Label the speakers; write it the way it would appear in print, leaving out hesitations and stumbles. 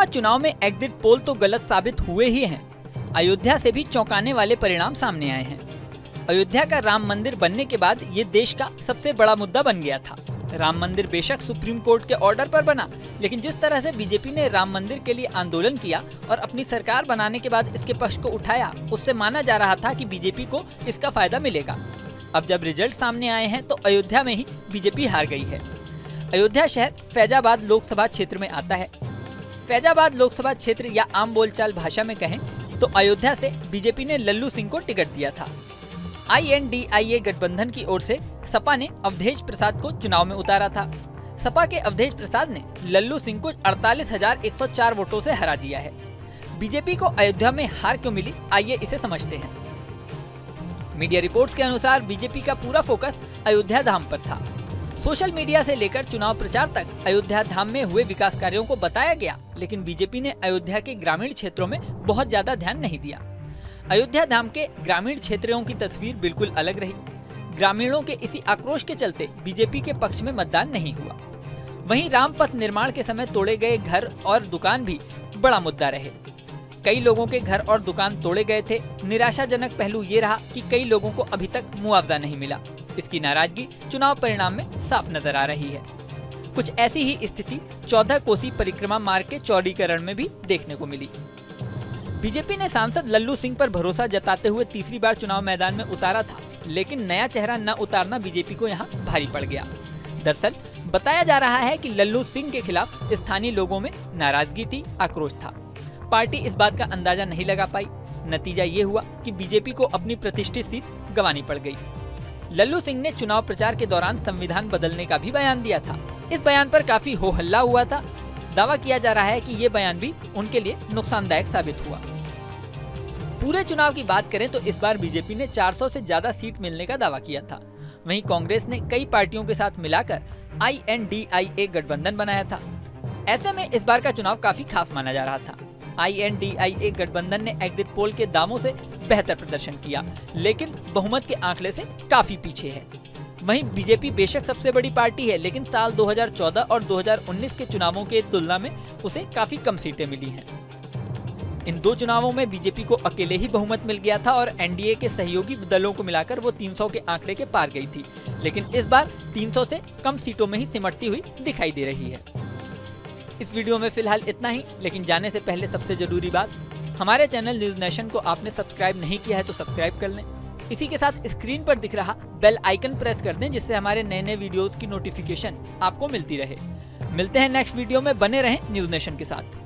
Speaker 1: चुनाव में exit poll तो गलत साबित हुए ही हैं। अयोध्या से भी चौंकाने वाले परिणाम सामने आए हैं। अयोध्या का राम मंदिर बनने के बाद ये देश का सबसे बड़ा मुद्दा बन गया था। राम मंदिर बेशक सुप्रीम कोर्ट के ऑर्डर पर बना, लेकिन जिस तरह से बीजेपी ने राम मंदिर के लिए आंदोलन किया और अपनी सरकार बनाने के बाद इसके पक्ष को उठाया, उससे माना जा रहा था कि बीजेपी को इसका फायदा मिलेगा। अब जब रिजल्ट सामने आए हैं तो अयोध्या में ही बीजेपी हार गई है। अयोध्या शहर फैजाबाद लोकसभा क्षेत्र में आता है। फैजाबाद लोकसभा क्षेत्र या आम बोलचाल भाषा में कहें तो अयोध्या से बीजेपी ने लल्लू सिंह को टिकट दिया था। INDIA गठबंधन की ओर से सपा ने अवधेश प्रसाद को चुनाव में उतारा था। सपा के अवधेश प्रसाद ने लल्लू सिंह को 48,104 वोटों से हरा दिया है। बीजेपी को अयोध्या में हार क्यों मिली, आइए इसे समझते हैं। मीडिया रिपोर्ट्स के अनुसार बीजेपी का पूरा फोकस अयोध्या धाम पर था। सोशल मीडिया से लेकर चुनाव प्रचार तक अयोध्या धाम में हुए विकास कार्यों को बताया गया, लेकिन बीजेपी ने अयोध्या के ग्रामीण क्षेत्रों में बहुत ज्यादा ध्यान नहीं दिया। अयोध्या धाम के ग्रामीण क्षेत्रों की तस्वीर बिल्कुल अलग रही। ग्रामीणों के इसी आक्रोश के चलते बीजेपी के पक्ष में मतदान नहीं हुआ। वहीं रामपथ निर्माण के समय तोड़े गए घर और दुकान भी बड़ा मुद्दा रहे। कई लोगों के घर और दुकान तोड़े गए थे। निराशाजनक पहलू ये रहा कि कई लोगों को अभी तक मुआवजा नहीं मिला। इसकी नाराजगी चुनाव परिणाम में साफ नजर आ रही है। कुछ ऐसी ही स्थिति 14 कोसी परिक्रमा मार्ग के चौड़ीकरण में भी देखने को मिली। बीजेपी ने सांसद लल्लू सिंह पर भरोसा जताते हुए तीसरी बार चुनाव मैदान में उतारा था, लेकिन नया चेहरा न उतारना बीजेपी को यहाँ भारी पड़ गया। दरअसल बताया जा रहा है कि लल्लू सिंह के खिलाफ स्थानीय लोगों में नाराजगी थी, आक्रोश था। पार्टी इस बात का अंदाजा नहीं लगा पाई। नतीजा ये हुआ कि बीजेपी को अपनी प्रतिष्ठित सीट गंवानी पड़ गई। लल्लू सिंह ने चुनाव प्रचार के दौरान संविधान बदलने का भी बयान दिया था। इस बयान पर काफी हो हल्ला हुआ था। दावा किया जा रहा है कि ये बयान भी उनके लिए नुकसानदायक साबित हुआ। पूरे चुनाव की बात करें तो इस बार बीजेपी ने 400 से ज्यादा सीट मिलने का दावा किया था। वहीं कांग्रेस ने कई पार्टियों के साथ मिलाकर INDIA गठबंधन बनाया था। ऐसे में इस बार का चुनाव काफी खास माना जा रहा था। INDIA गठबंधन ने एग्जिट पोल के दावों से बेहतर प्रदर्शन किया, लेकिन बहुमत के आंकड़े से काफी पीछे है। वहीं बीजेपी बेशक सबसे बड़ी पार्टी है, लेकिन साल 2014 और 2019 के चुनावों के तुलना में उसे काफी कम सीटें मिली हैं। इन दो चुनावों में बीजेपी को अकेले ही बहुमत मिल गया था और एनडीए के सहयोगी दलों को मिलाकर वो 300 के आंकड़े के पार गई थी, लेकिन इस बार 300 से कम सीटों में ही सिमटती हुई दिखाई दे रही है। इस वीडियो में फिलहाल इतना ही, लेकिन जाने से पहले सबसे जरूरी बात, हमारे चैनल न्यूज नेशन को आपने सब्सक्राइब नहीं किया है तो सब्सक्राइब कर लें। इसी के साथ स्क्रीन पर दिख रहा बेल आइकन प्रेस कर दें, जिससे हमारे नए नए वीडियोस की नोटिफिकेशन आपको मिलती रहे। मिलते हैं नेक्स्ट वीडियो में, बने रहें न्यूज नेशन के साथ।